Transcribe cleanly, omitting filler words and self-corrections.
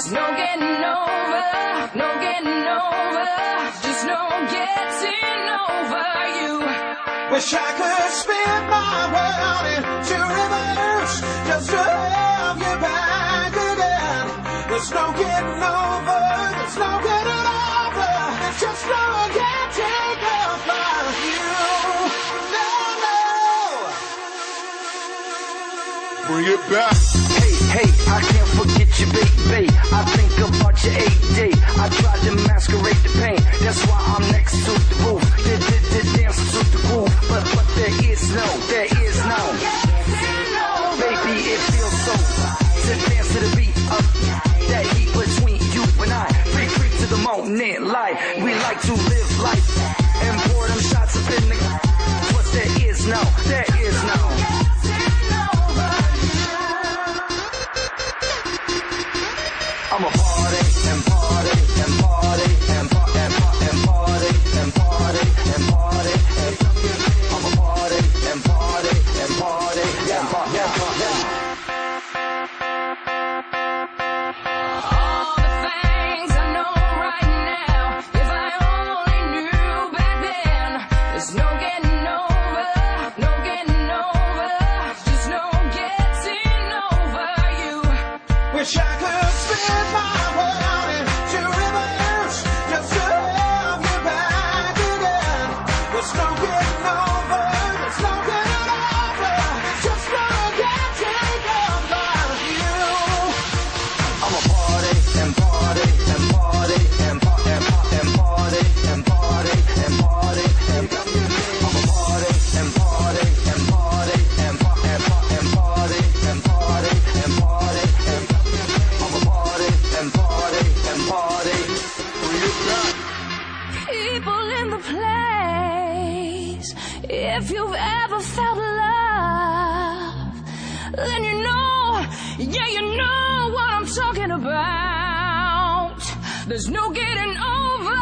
There's no getting over, no getting over, just no getting over you. Wish I could spin my world into reverse just to have you back again. There's no getting over, there's no getting over, there's just no getting over you. No, no. Bring it back. Hey, I can't forget you, baby. I think about your 8-day. I tried to masquerade the pain. That's why I'm next to the roof. The dance to the groove. But there is no. Baby, it feels so to dance to the beat of that heat between you and I. Free to the moment, light. We like to live life and pour them shots up in the. But there is no. I'm a party and party and party and party and party and party and party and I'm a party and party and party and party and party. All the things I know right now, if I only knew back then. There's no getting over, no getting over, just no getting over you. Wish I could spin my world into reverse just to have you back again. There's no getting over, there's no getting over, just no getting over you. I'm a party and party and party and party and party and party and party and I'm a party and party and party and party and party and party and party and party and I'm a party and party and party. People in the place, if you've ever felt love, then you know, yeah, you know what I'm talking about. There's no getting over.